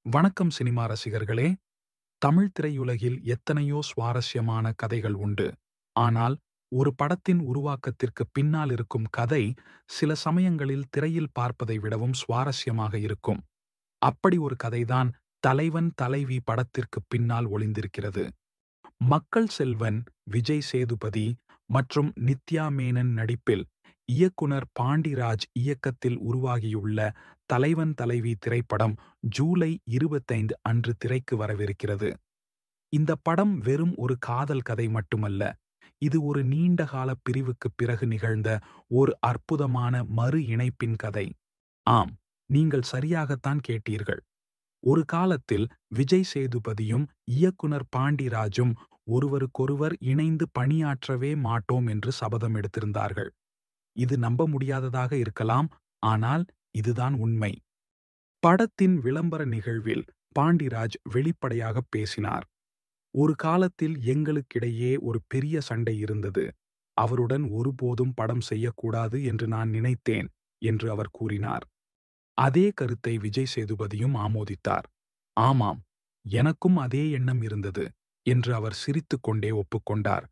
வணக்கம் சினிமா ரசிகர்களே. தமிழ் திரையுலகில் எத்தனையோ சுவாரஸ்யமான கதைகள் உண்டு. ஆனால் ஒரு படத்தின் உருவாக்கத்திற்கு பின்னால் இருக்கும் கதை சில சமயங்களில் திரையில் பார்ப்பதை விடவும் சுவாரஸ்யமாக இருக்கும். அப்படி ஒரு கதைதான் தலைவன் தலைவி படத்திற்கு பின்னால் ஒளிந்திருக்கிறது. மக்கள் செல்வன், விஜய் சேதுபதி மற்றும் நித்யா மேனன் நடிப்பில் இயக்குனர் பாண்டிராஜ் இயக்கத்தில் உருவாகியுள்ள தலைவன் தலைவி திரைப்படம் ஜூலை 25 அன்று திரைக்கு வரவிருக்கிறது. இந்த படம் வெறும் ஒரு காதல் கதை மட்டுமல்ல, இது ஒரு நீண்டகால பிரிவுக்குப் பிறகு நிகழ்ந்த ஒரு அற்புதமான மறு இணைப்பின் கதை. ஆம், நீங்கள் சரியாகத்தான் கேட்டீர்கள். ஒரு காலத்தில் விஜய் சேதுபதியும் இயக்குனர் பாண்டிராஜும் ஒருவருக்கொருவர் இணைந்து பணியாற்றவே மாட்டோம் என்று சபதம் எடுத்திருந்தார்கள். இது நம்ப முடியாததாக இருக்கலாம், ஆனால் இதுதான் உண்மை. படத்தின் விளம்பர நிகழ்வில் பாண்டிராஜ் வெளிப்படையாக பேசினார். ஒரு காலத்தில் எங்களுக்கிடையே ஒரு பெரிய சண்டை இருந்தது. அவருடன் ஒருபோதும் படம் செய்யக்கூடாது என்று நான் நினைத்தேன் என்று அவர் கூறினார். அதே கருத்தை விஜய் சேதுபதியும் ஆமோதித்தார். ஆமாம், எனக்கும் அதே எண்ணம் இருந்தது என்று அவர் சிரித்துக் கொண்டே ஒப்புக்கொண்டார்.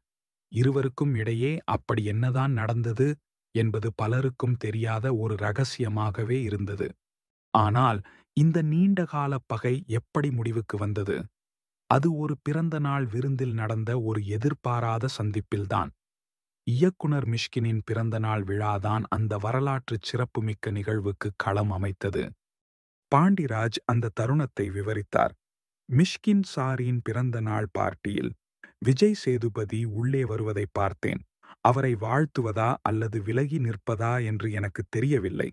இருவருக்கும் இடையே அப்படி என்னதான் நடந்தது என்பது பலருக்கும் தெரியாத ஒரு ரகசியமாகவே இருந்தது. ஆனால் இந்த நீண்டகால பகை எப்படி முடிவுக்கு வந்தது? அது ஒரு பிறந்த நாள் விருந்தில் நடந்த ஒரு எதிர்பாராத சந்திப்பில்தான். இயக்குனர் மிஷ்கினின் பிறந்தநாள் விழாதான் அந்த வரலாற்றுச் சிறப்புமிக்க நிகழ்வுக்கு களம் அமைத்தது. பாண்டிராஜ் அந்த தருணத்தை விவரித்தார். மிஷ்கின் சாரின் பிறந்த நாள் பார்ட்டியில் விஜய் சேதுபதி உள்ளே வருவதை பார்த்தேன். அவரை வாழ்த்துவதா அல்லது விலகி நிற்பதா என்று எனக்கு தெரியவில்லை.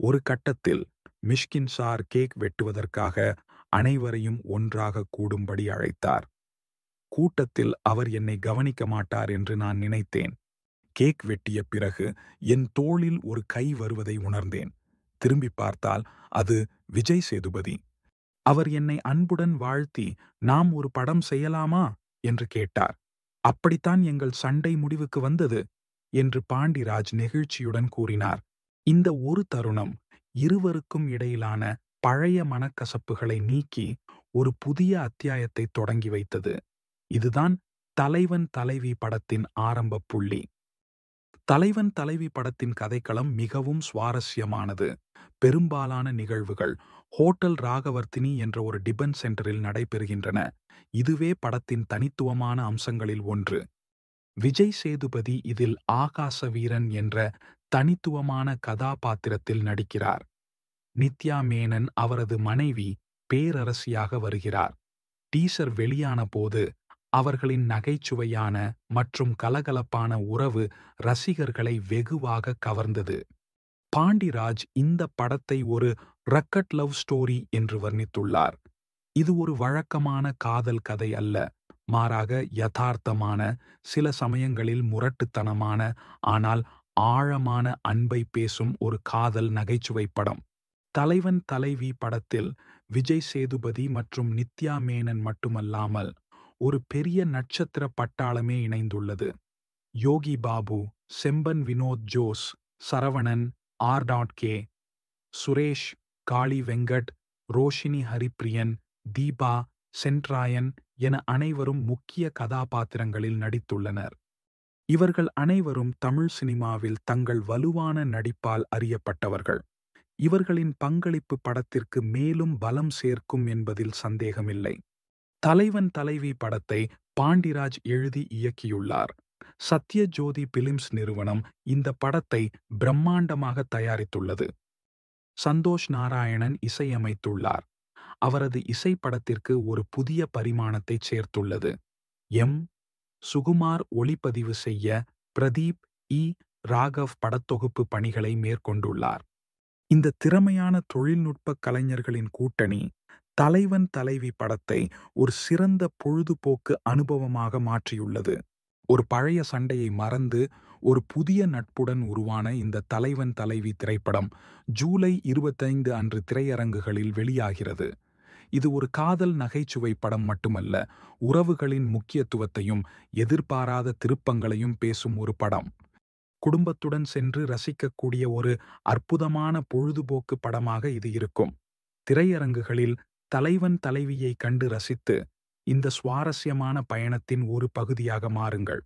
ஒரு கட்டத்தில் மிஷ்கின் சார் கேக் வெட்டுவதற்காக அனைவரையும் ஒன்றாக கூடும்படி அழைத்தார். கூட்டத்தில் அவர் என்னை கவனிக்க மாட்டார் என்று நான் நினைத்தேன். கேக் வெட்டிய பிறகு என் தோளில் ஒரு கை வருவதை உணர்ந்தேன். திரும்பி பார்த்தால் அது விஜய் சேதுபதி. அவர் என்னை அன்புடன் வாழ்த்தி, நாம் ஒரு படம் செய்யலாமா என்று கேட்டார். அப்படித்தான் எங்கள் சண்டை முடிவுக்கு வந்தது என்று பாண்டிராஜ் நெகிழ்ச்சியுடன் கூறினார். இந்த ஒரு தருணம் இருவருக்கும் இடையிலான பழைய மனக்கசப்புகளை நீக்கி ஒரு புதிய அத்தியாயத்தை தொடங்கி வைத்தது. இதுதான் தலைவன் தலைவி படத்தின் ஆரம்ப புள்ளி. தலைவன் தலைவி படத்தின் கதைக்களம் மிகவும் சுவாரஸ்யமானது. பெரும்பாலான நிகழ்வுகள் ஹோட்டல் ராகவர்த்தினி என்ற ஒரு டிபன் சென்டரில் நடைபெறுகின்றன. இதுவே படத்தின் தனித்துவமான அம்சங்களில் ஒன்று. விஜய் சேதுபதி இதில் ஆகாச வீரன் என்ற தனித்துவமான கதாபாத்திரத்தில் நடிக்கிறார். நித்யா மேனன் அவரது மனைவி பேரரசியாக வருகிறார். டீசர் வெளியான போது அவர்களின் நகைச்சுவையான மற்றும் கலகலப்பான உறவு ரசிகர்களை வெகுவாக கவர்ந்தது. பாண்டிராஜ் இந்த படத்தை ஒரு ரக்கட் லவ் ஸ்டோரி என்று வர்ணித்துள்ளார். இது ஒரு வழக்கமான காதல் கதை அல்ல, மாறாக யதார்த்தமான, சில சமயங்களில் முரட்டுத்தனமான, ஆனால் ஆழமான அன்பை பேசும் ஒரு காதல் நகைச்சுவை படம். தலைவன் தலைவி படத்தில் விஜய் சேதுபதி மற்றும் நித்யா மேனன் மட்டுமல்லாமல் ஒரு பெரிய நட்சத்திர பட்டாளமே இணைந்துள்ளது. Yogi Babu, செம்பன் Vinod Jose, Saravanan, RK. சுரேஷ், காளி வெங்கட், ரோஷினி ஹரிப்பிரியன், தீபா, சென்ட்ராயன் என அனைவரும் முக்கிய கதாபாத்திரங்களில் நடித்துள்ளனர். இவர்கள் அனைவரும் தமிழ் சினிமாவில் தங்கள் வலுவான நடிப்பால் அறியப்பட்டவர்கள். இவர்களின் பங்களிப்பு படத்திற்கு மேலும் பலம் சேர்க்கும் என்பதில் சந்தேகமில்லை. தலைவன் தலைவி படத்தை பாண்டிராஜ் எழுதி இயக்கியுள்ளார். சத்யஜோதி பிலிம்ஸ் நிறுவனம் இந்த படத்தை பிரம்மாண்டமாக தயாரித்துள்ளது. சந்தோஷ் நாராயணன் இசையமைத்துள்ளார். அவரது இசை படத்திற்கு ஒரு புதிய பரிமாணத்தைச் சேர்த்துள்ளது. எம். சுகுமார் ஒளிப்பதிவு செய்ய பிரதீப் இ. ராகவ் படத்தொகுப்பு பணிகளை மேற்கொண்டுள்ளார். இந்த திறமையான தொழில்நுட்ப கலைஞர்களின் கூட்டணி தலைவன் தலைவி படத்தை ஒரு சிறந்த பொழுதுபோக்கு அனுபவமாக மாற்றியுள்ளது. ஒரு பழைய சண்டையை மறந்து ஒரு புதிய நட்புடன் உருவான இந்த தலைவன் தலைவி திரைப்படம் ஜூலை 25 அன்று திரையரங்குகளில் வெளியாகிறது. இது ஒரு காதல் நகைச்சுவை படம் மட்டுமல்ல, உறவுகளின் முக்கியத்துவத்தையும் எதிர்பாராத திருப்பங்களையும் பேசும் ஒரு படம். குடும்பத்துடன் சென்று ரசிக்கக்கூடிய ஒரு அற்புதமான பொழுதுபோக்கு படமாக இது இருக்கும். திரையரங்குகளில் தலைவன் தலைவியை கண்டு ரசித்து இந்த சுவாரஸ்யமான பயணத்தின் ஒரு பகுதியாக மாறுங்கள்.